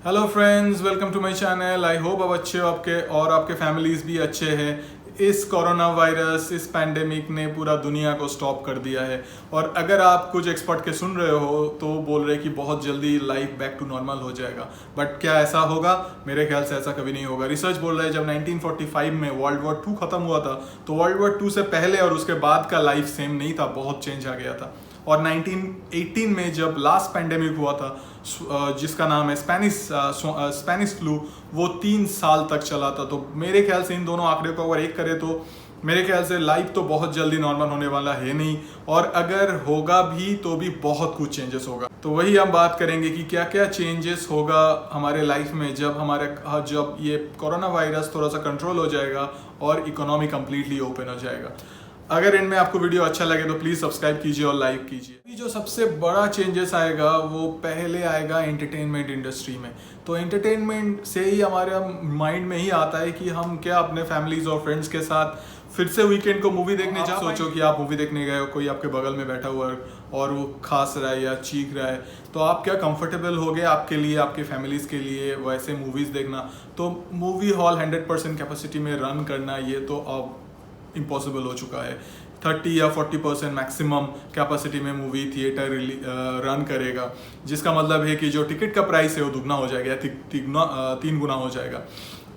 Hello friends, welcome to my channel. I hope आप अच्छे हो, आपके और आपके फैमिलीज भी अच्छे हैं। इस कोरोना वायरस, इस पैंडेमिक ने पूरा दुनिया को स्टॉप कर दिया है। और अगर आप कुछ एक्सपर्ट के सुन रहे हो तो बोल रहे कि बहुत जल्दी लाइफ बैक टू नॉर्मल हो जाएगा, बट क्या ऐसा होगा? मेरे ख्याल से ऐसा कभी नहीं होगा। रिसर्च बोल रहा है जब 1945 में वर्ल्ड वॉर 2 खत्म हुआ था तो वर्ल्ड वॉर 2 से पहले और उसके बाद का लाइफ सेम नहीं था, बहुत चेंज आ गया था। और 1918 में जब लास्ट पैंडेमिक हुआ था जिसका नाम है स्पेनिश फ्लू, वो 3 साल तक चला था। तो मेरे ख्याल से इन दोनों आंकड़े को अगर एक करें तो मेरे ख्याल से लाइफ तो बहुत जल्दी नॉर्मल होने वाला है नहीं, और अगर होगा भी तो भी बहुत कुछ चेंजेस होगा। तो वही हम बात करेंगे कि क्या क्या चेंजेस होगा हमारे लाइफ में जब ये कोरोना वायरस थोड़ा सा कंट्रोल हो जाएगा और इकोनॉमी कंप्लीटली ओपन हो जाएगा। अगर इनमें आपको वीडियो अच्छा लगे तो प्लीज़ सब्सक्राइब कीजिए और लाइक कीजिए। जो सबसे बड़ा चेंजेस आएगा वो पहले आएगा एंटरटेनमेंट इंडस्ट्री में। तो एंटरटेनमेंट से ही हमारे माइंड में ही आता है कि हम क्या अपने फैमिलीज और फ्रेंड्स के साथ फिर से वीकेंड को मूवी देखने जा। सोचो कि आप मूवी देखने गए हो, कोई आपके बगल में बैठा हुआ है और वो खांस रहा है या चीख रहा है, तो आप क्या कंफर्टेबल हो गए आपके लिए, आपके फैमिलीज के लिए वैसे मूवीज़ देखना? तो मूवी हॉल 100% कैपेसिटी में रन करना ये तो अब इम्पॉसिबल हो चुका है। 30 या 40% मैक्सिमम कैपेसिटी में मूवी थिएटर रन करेगा, जिसका मतलब है कि जो टिकट का प्राइस है वो दुगना हो जाएगा या 3 गुना हो जाएगा।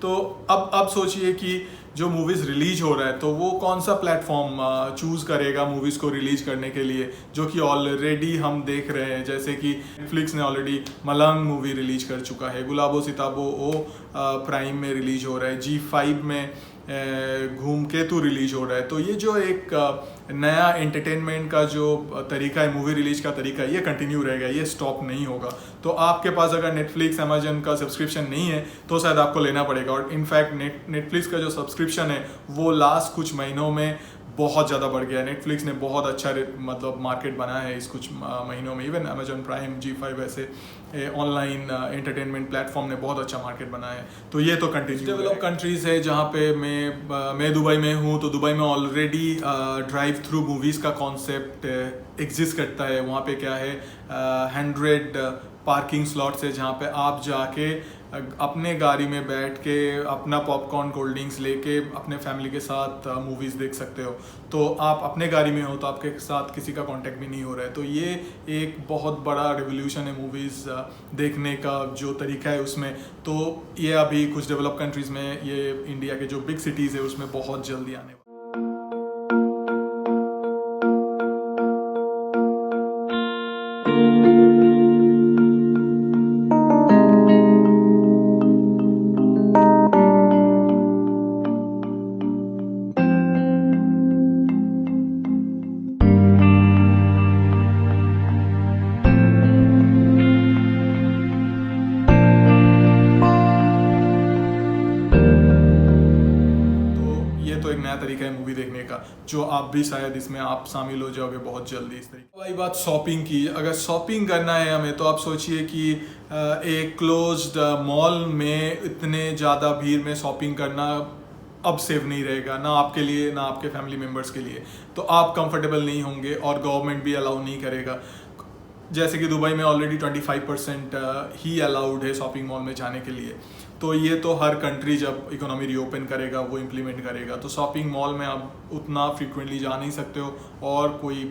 तो अब सोचिए कि जो मूवीज़ रिलीज हो रहा है तो वो कौन सा प्लेटफॉर्म चूज़ करेगा मूवीज़ को रिलीज करने के लिए, जो कि ऑलरेडी हम देख रहे हैं। जैसे कि नेटफ्लिक्स ने ऑलरेडी मलंग मूवी रिलीज कर चुका है, गुलाबो सिताबो ओ प्राइम में रिलीज हो रहा है, G5 में धूमकेतु रिलीज हो रहा है। तो ये जो एक नया एंटरटेनमेंट का जो तरीका है, मूवी रिलीज का तरीका, ये कंटिन्यू रहेगा, ये स्टॉप नहीं होगा। तो आपके पास अगर नेटफ्लिक्स अमेजन का सब्सक्रिप्शन नहीं है तो शायद आपको लेना पड़ेगा। और इनफैक्ट नेटफ्लिक्स का जो सब्सक्रिप्शन है वो लास्ट कुछ महीनों में बहुत ज़्यादा बढ़ गया है। नेटफ्लिक्स ने बहुत अच्छा मतलब मार्केट बनाया है इस कुछ महीनों में। इवन अमेजन प्राइम, G5 ऐसे ऑनलाइन एंटरटेनमेंट प्लेटफॉर्म ने बहुत अच्छा मार्केट बनाया है। तो ये तो कंटिन्यू। डेवलप कंट्रीज़ है जहाँ पे मैं दुबई में हूँ, तो दुबई में ऑलरेडी ड्राइव थ्रू मूवीज़ का कॉन्सेप्ट एग्जिस्ट करता है। वहाँ पे क्या है, 100 पार्किंग स्लॉट्स है जहाँ पे आप जाके अपने गाड़ी में बैठ के अपना पॉपकॉर्न, कोल्ड ड्रिंक्स लेके अपने फैमिली के साथ मूवीज़ देख सकते हो। तो आप अपने गाड़ी में हो तो आपके साथ किसी का कांटेक्ट भी नहीं हो रहा है। तो ये एक बहुत बड़ा रिवोल्यूशन है मूवीज़ देखने का जो तरीका है उसमें। तो ये अभी कुछ डेवलप कंट्रीज़ में, ये इंडिया के जो बिग सिटीज़ है उसमें बहुत जल्दी आने वाला है। नया तरीका है मूवी देखने का, जो आप भी शायद इसमें आप शामिल हो जाओगे बहुत जल्दी इस तरीके। वही बात शॉपिंग की, अगर शॉपिंग करना है हमें तो आप सोचिए कि एक क्लोज्ड मॉल में इतने ज़्यादा भीड़ में शॉपिंग करना अब सेफ नहीं रहेगा, ना आपके लिए ना आपके फैमिली मेम्बर्स के लिए। तो आप कंफर्टेबल नहीं होंगे और गवर्नमेंट भी अलाउ नहीं करेगा। जैसे कि दुबई में ऑलरेडी 25% ही अलाउड है शॉपिंग मॉल में जाने के लिए। तो ये तो हर कंट्री जब इकोनॉमी रीओपन करेगा वो इम्प्लीमेंट करेगा। तो शॉपिंग मॉल में आप उतना फ्रीक्वेंटली जा नहीं सकते हो और कोई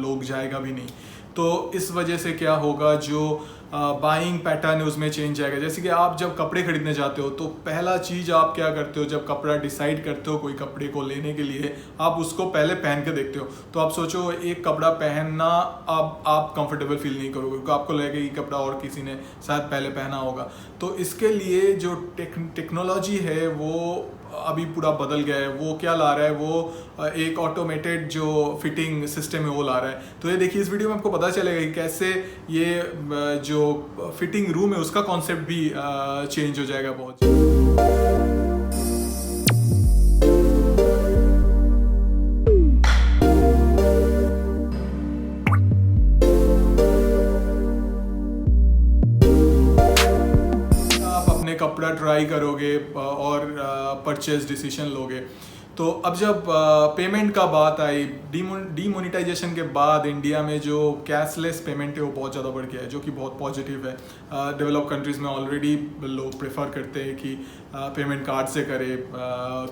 लोग जाएगा भी नहीं। तो इस वजह से क्या होगा, जो बाइंग पैटर्न है उसमें चेंज आएगा। जैसे कि आप जब कपड़े खरीदने जाते हो तो पहला चीज़ आप क्या करते हो, जब कपड़ा डिसाइड करते हो कोई कपड़े को लेने के लिए, आप उसको पहले पहन के देखते हो। तो आप सोचो एक कपड़ा पहनना, अब आप कंफर्टेबल फील नहीं करोगे क्योंकि आपको लगेगा कि कपड़ा और किसी ने शायद पहले पहना होगा। तो इसके लिए जो टेक्नोलॉजी है वो अभी पूरा बदल गया है। वो क्या ला रहा है, वो एक ऑटोमेटेड जो फिटिंग सिस्टम है वो ला रहा है। तो ये देखिए इस वीडियो में आपको पता चलेगा कि कैसे ये जो फिटिंग रूम है उसका कॉन्सेप्ट भी चेंज हो जाएगा बहुत। कपड़ा ट्राई करोगे और परचेज डिसीजन लोगे तो अब जब पेमेंट का बात आई, डीमोनेटाइजेशन के बाद इंडिया में जो कैशलेस पेमेंट है वो बहुत ज़्यादा बढ़ गया है, जो कि बहुत पॉजिटिव है। डेवलप कंट्रीज़ में ऑलरेडी लोग प्रेफर करते हैं कि पेमेंट कार्ड से करे,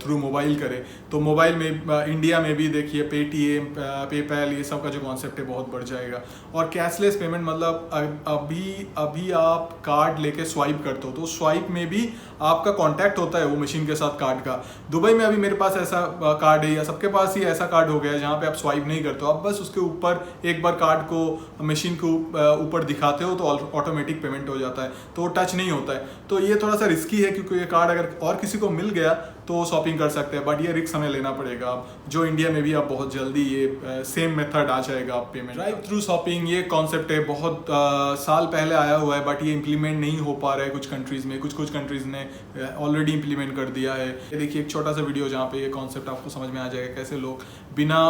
थ्रू मोबाइल करे। तो मोबाइल में इंडिया में भी देखिए पेटीएम, पेपैल, ये सब का जो कॉन्सेप्ट है बहुत बढ़ जाएगा। और कैशलेस पेमेंट मतलब अभी आप कार्ड लेके स्वाइप करते हो तो स्वाइप में भी आपका कांटेक्ट होता है वो मशीन के साथ कार्ड का। दुबई में अभी मेरे पास ऐसा कार्ड है, या सबके पास ही ऐसा कार्ड हो गया है जहाँ पे आप स्वाइप नहीं करते हो, आप बस उसके ऊपर एक बार कार्ड को मशीन के ऊपर दिखाते हो तो ऑटोमेटिक पेमेंट हो जाता है, तो वो टच नहीं होता है। तो ये थोड़ा सा रिस्की है क्योंकि ये कार्ड अगर और किसी को मिल गया तो शॉपिंग कर सकते हैं, बट ये रिस्क हमें लेना पड़ेगा। अब जो इंडिया में भी अब बहुत जल्दी ये सेम मेथड आ जाएगा आप पेमेंट। ड्राइव थ्रू शॉपिंग ये कॉन्सेप्ट है, बहुत साल पहले आया हुआ है, बट ये इम्प्लीमेंट नहीं हो पा रहा है कुछ कंट्रीज़ में। कुछ कंट्रीज़ ने ऑलरेडी इम्प्लीमेंट कर दिया है। ये देखिए एक छोटा सा वीडियो जहाँ पे ये कॉन्सेप्ट आपको समझ में आ जाएगा, कैसे लोग बिना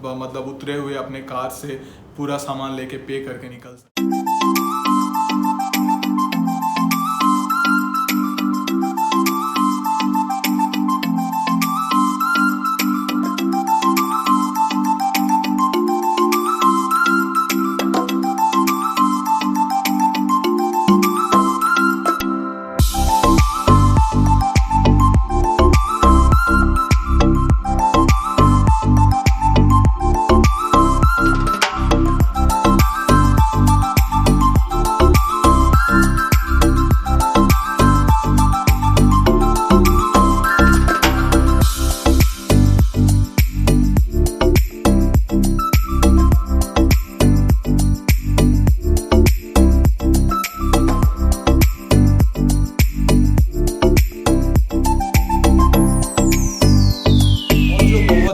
मतलब उतरे हुए अपने कार से पूरा सामान लेके पे करके निकल सकते।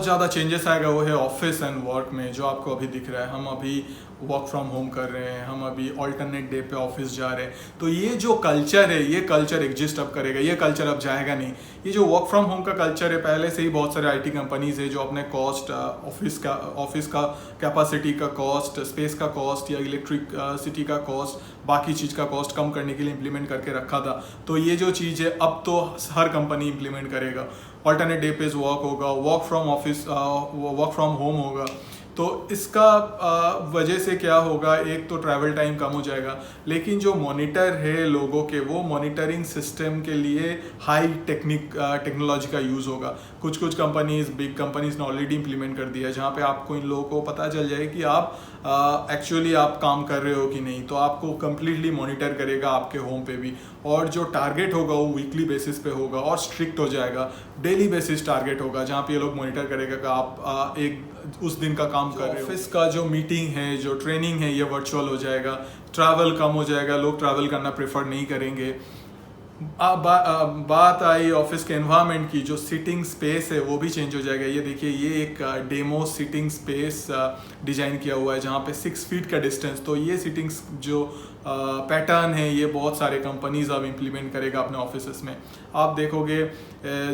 ज़्यादा चेंजेस आएगा वो है ऑफिस एंड वर्क में, जो आपको अभी दिख रहा है। हम अभी वर्क फ्रॉम होम कर रहे हैं, हम अभी ऑल्टरनेट डे पे ऑफिस जा रहे हैं। तो ये जो कल्चर है, ये कल्चर एग्जिस्ट अब करेगा, ये कल्चर अब जाएगा नहीं। ये जो वर्क फ्रॉम होम का कल्चर है, पहले से ही बहुत सारे आईटी कंपनीज है जो अपने कॉस्ट, ऑफिस का कैपेसिटी का कॉस्ट, स्पेस का कॉस्ट या इलेक्ट्रिसिटी का कॉस्ट, बाकी चीज़ का कॉस्ट कम करने के लिए इम्प्लीमेंट करके रखा था। तो ये जो चीज़ है अब तो हर कंपनी इम्प्लीमेंट करेगा। ऑल्टरनेट डे पेज वर्क होगा, वर्क फ्रॉम होम होगा। तो इसका वजह से क्या होगा, एक तो ट्रैवल टाइम कम हो जाएगा, लेकिन जो मॉनिटर है लोगों के, वो मॉनिटरिंग सिस्टम के लिए हाई टेक्नोलॉजी का यूज़ होगा। कुछ कंपनीज, बिग कंपनीज ने ऑलरेडी इम्प्लीमेंट कर दिया है, जहाँ पे आपको इन लोगों को पता चल जाए कि आप एक्चुअली आप काम कर रहे हो कि नहीं। तो आपको कम्प्लीटली मॉनिटर करेगा आपके होम पे भी, और जो टारगेट होगा वो वीकली बेसिस पे होगा और स्ट्रिक्ट हो जाएगा। डेली बेसिस टारगेट होगा जहाँ पे ये लोग मॉनिटर करेगा कि आप एक उस दिन का काम कर रहे हो। ऑफिस का जो मीटिंग है, जो ट्रेनिंग है, ये वर्चुअल हो जाएगा। ट्रैवल कम हो जाएगा, लोग ट्रैवल करना प्रेफर नहीं करेंगे। बात आई ऑफिस के एनवायरनमेंट की, जो सिटिंग स्पेस है वो भी चेंज हो जाएगा। ये देखिए, ये एक डेमो सिटिंग स्पेस डिजाइन किया हुआ है जहाँ पे 6 फीट का डिस्टेंस। तो ये सिटिंग जो पैटर्न है, ये बहुत सारे कंपनीज अब इम्प्लीमेंट करेगा अपने ऑफिस में। आप देखोगे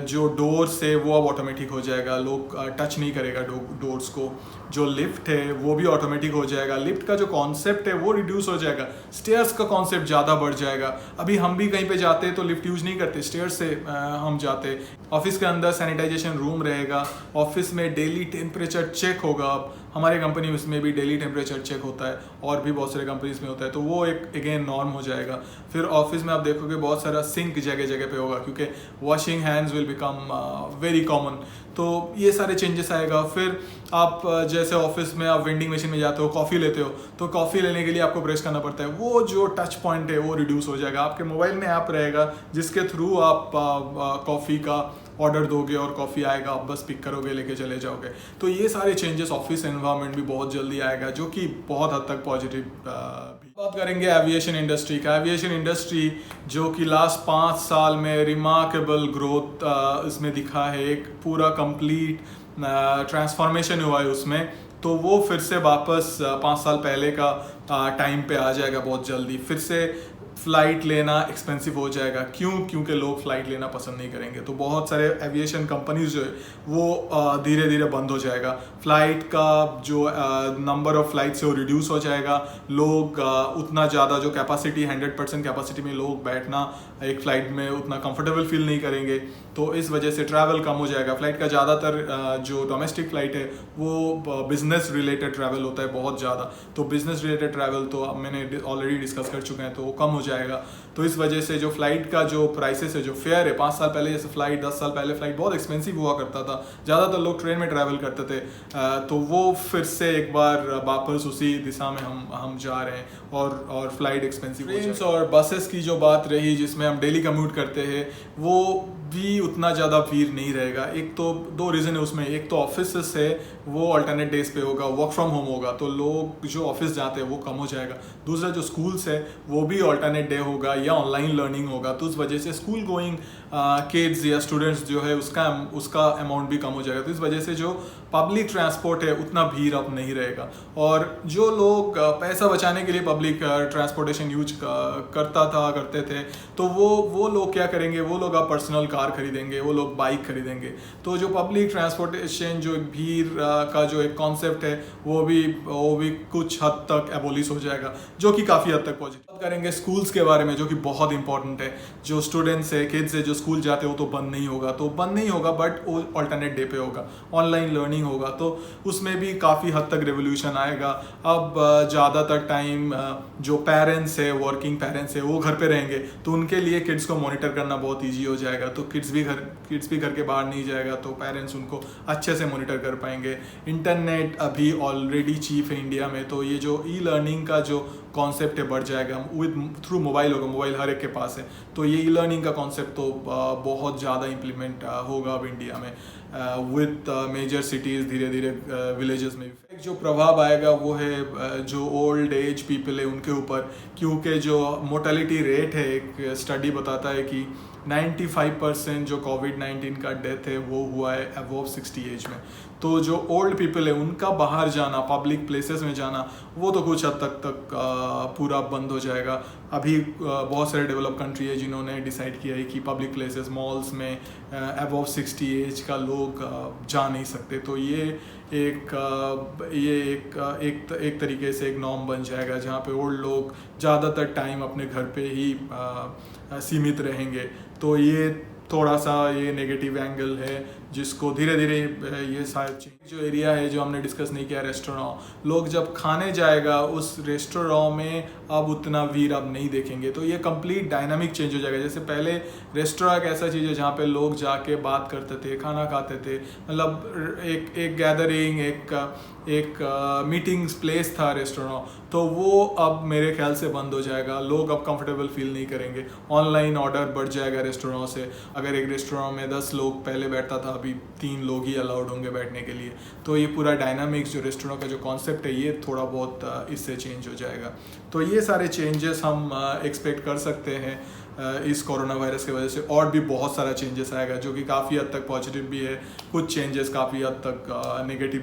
जो डोर्स है वो अब ऑटोमेटिक हो जाएगा, लोग टच नहीं करेगा डोर्स को। जो लिफ्ट है वो भी ऑटोमेटिक हो जाएगा। लिफ्ट का जो कॉन्सेप्ट है वो रिड्यूस हो जाएगा, स्टेयर्स का कॉन्सेप्ट ज़्यादा बढ़ जाएगा। अभी हम भी कहीं पे जाते हैं तो लिफ्ट यूज नहीं करते, स्टेयर्स से हम जाते। ऑफिस के अंदर सैनिटाइजेशन रूम रहेगा, ऑफिस में डेली टेम्परेचर चेक होगा। अब हमारे कंपनी में भी डेली टेम्परेचर चेक होता है, और भी बहुत सारे कंपनीज में होता है। तो वो एक अगेन नॉर्म हो जाएगा। फिर ऑफिस में आप देखोगे बहुत सारा सिंक जगह जगह पे होगा, क्योंकि washing hands will become very common. तो ये सारे चेंजेस आएगा। फिर आप जैसे ऑफिस में आप वेंडिंग मशीन में जाते हो, कॉफ़ी लेते हो, तो कॉफ़ी लेने के लिए आपको ब्रश करना पड़ता है। वो जो टच पॉइंट है वो रिड्यूस हो जाएगा। आपके मोबाइल में ऐप रहेगा जिसके थ्रू आप कॉफ़ी का ऑर्डर दोगे और कॉफ़ी आएगा, आप बस पिक करोगे, लेके चले जाओगे। तो ये सारे चेंजेस ऑफिस एनवायरनमेंट भी बहुत जल्दी आएगा, जो कि बहुत हद तक पॉजिटिव। बात करेंगे एविएशन इंडस्ट्री का। एविएशन इंडस्ट्री जो कि लास्ट 5 साल में रिमार्केबल ग्रोथ इसमें दिखा है, एक पूरा कंप्लीट ट्रांसफॉर्मेशन हुआ है उसमें। तो वो फिर से वापस 5 साल पहले का टाइम पे आ जाएगा बहुत जल्दी। फिर से फ़्लाइट लेना एक्सपेंसिव हो जाएगा। क्यों? क्योंकि लोग फ़्लाइट लेना पसंद नहीं करेंगे। तो बहुत सारे एविएशन कंपनीज जो है वो धीरे धीरे बंद हो जाएगा। फ़्लाइट का जो नंबर ऑफ़ फ़्लाइट्स है वो रिड्यूस हो जाएगा। लोग उतना ज़्यादा जो कैपेसिटी 100% कैपेसिटी में लोग बैठना एक फ़्लाइट में उतना कंफर्टेबल फील नहीं करेंगे। तो इस वजह से ट्रैवल कम हो जाएगा। फ़्लाइट का ज़्यादातर जो डोमेस्टिक फ़्लाइट है वो बिज़नेस रिलेटेड ट्रैवल होता है बहुत ज़्यादा। तो बिज़नेस रिलेटेड ट्रैवल तो अब मैंने ऑलरेडी डिस्कस कर चुके हैं, तो वो कम हो जाएगा। तो इस वजह से जो फ़्लाइट का जो प्राइसेस है, जो फेयर है, 5 साल पहले जैसे फ़्लाइट 10 साल पहले फ़्लाइट बहुत एक्सपेंसिव हुआ करता था, ज़्यादातर लोग ट्रेन में ट्रैवल करते थे। तो वो फिर से एक बार वापस उसी दिशा में हम जा रहे हैं और फ्लाइट एक्सपेंसिव हो जाएगी। और बसेस की जो बात रही जिसमें हम डेली कम्यूट करते हैं, वो भी उतना ज़्यादा भीड़ नहीं रहेगा। एक तो 2 रीज़न है उसमें। एक तो ऑफिस है वो अल्टरनेट डेज पे होगा, वर्क फ्रॉम होम होगा, तो लोग जो ऑफिस जाते हैं वो कम हो जाएगा। दूसरा जो स्कूल्स है वो भी अल्टरनेट डे होगा या ऑनलाइन लर्निंग होगा, तो उस वजह से स्कूल गोइंग किड्स या स्टूडेंट्स जो है उसका अमाउंट भी कम हो जाएगा। तो इस वजह से जो पब्लिक ट्रांसपोर्ट है उतना भीड़ अब नहीं रहेगा। और जो लोग पैसा बचाने के लिए पब्लिक ट्रांसपोर्टेशन यूज करते थे, तो वो लोग क्या करेंगे? वो लोग अब पर्सनल कार खरीदेंगे, वो लोग बाइक खरीदेंगे। तो जो पब्लिक ट्रांसपोर्टेशन जो भीड़ का जो एक कॉन्सेप्ट है वो भी कुछ हद तक एबोलिश हो जाएगा, जो कि काफ़ी हद तक पॉजिटिव। बात करेंगे स्कूल्स के बारे में, जो कि बहुत इंपॉर्टेंट है। जो स्टूडेंट्स है, किड्स है, जो स्कूल जाते हो तो बंद नहीं होगा, बट वो अल्टरनेट डे पे होगा, ऑनलाइन लर्निंग होगा। तो उसमें भी काफ़ी हद तक रेवोल्यूशन आएगा। अब ज़्यादातर टाइम जो पेरेंट्स है, वर्किंग पेरेंट्स है, वो घर पे रहेंगे, तो उनके लिए किड्स को मॉनिटर करना बहुत ईजी हो जाएगा। तो किड्स भी घर के बाहर नहीं जाएगा, तो पेरेंट्स उनको अच्छे से मॉनिटर कर पाएंगे। इंटरनेट अभी ऑलरेडी चीप है इंडिया में, तो ये जो ई लर्निंग का जो कॉन्सेप्ट है बढ़ जाएगा। थ्रू मोबाइल होगा, मोबाइल हर एक के पास है, तो ये ई लर्निंग का कॉन्सेप्ट तो बहुत ज़्यादा इम्प्लीमेंट होगा अब इंडिया में, विद मेजर सिटीज़, धीरे धीरे विलेजेस में भी। जो प्रभाव आएगा वो है जो ओल्ड एज पीपल है उनके ऊपर, क्योंकि जो मोर्टेलिटी रेट है, एक स्टडी बताता है कि 95% जो कोविड-19 का डेथ है वो हुआ है अबव 60 एज में। तो जो ओल्ड पीपल है उनका बाहर जाना, पब्लिक प्लेसेस में जाना, वो तो कुछ हद तक पूरा बंद हो जाएगा। अभी बहुत सारे डेवलप कंट्री है जिन्होंने डिसाइड किया है कि पब्लिक प्लेसेस, मॉल्स में अबव 60 एज का लोग जा नहीं सकते। तो ये एक तरीके से एक नॉर्म बन जाएगा, जहाँ पे ओल्ड लोग ज़्यादातर टाइम अपने घर पे ही सीमित रहेंगे। तो ये थोड़ा सा ये नेगेटिव एंगल है, जिसको धीरे धीरे ये शायद जो एरिया है जो हमने डिस्कस नहीं किया, रेस्टोरेंट, लोग जब खाने जाएगा उस रेस्टोरेंट में अब उतना भीड़ अब नहीं देखेंगे। तो ये कंप्लीट डायनामिक चेंज हो जाएगा। जैसे पहले रेस्टोरेंट एक ऐसा चीज़ है जहाँ पे लोग जाके बात करते थे, खाना खाते थे, मतलब एक गैदरिंग, एक मीटिंग्स प्लेस था रेस्टोरेंट, तो वो अब मेरे ख्याल से बंद हो जाएगा। लोग अब कंफर्टेबल फील नहीं करेंगे। ऑनलाइन ऑर्डर बढ़ जाएगा रेस्टोरेंट से। अगर एक रेस्टोरेंट में 10 लोग पहले बैठता था, अभी 3 लोग ही अलाउड होंगे बैठने के लिए। तो ये पूरा डायनामिक्स जो रेस्टोरेंट का जो कॉन्सेप्ट है, ये थोड़ा बहुत इससे चेंज हो जाएगा। तो ये सारे चेंजेस हम एक्सपेक्ट कर सकते हैं इस कोरोना वायरस की वजह से। और भी बहुत सारा चेंजेस आएगा, जो कि काफ़ी हद तक पॉजिटिव भी है, कुछ चेंजेस काफ़ी हद तक नेगेटिव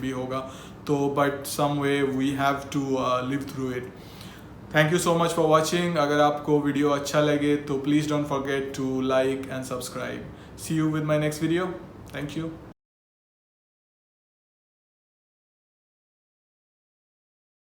भी होगा। तो but some way we have to live through it. Thank you so much for watching. अगर आपको वीडियो अच्छा लगे तो please don't forget to like and subscribe. See you with my next video. Thank you.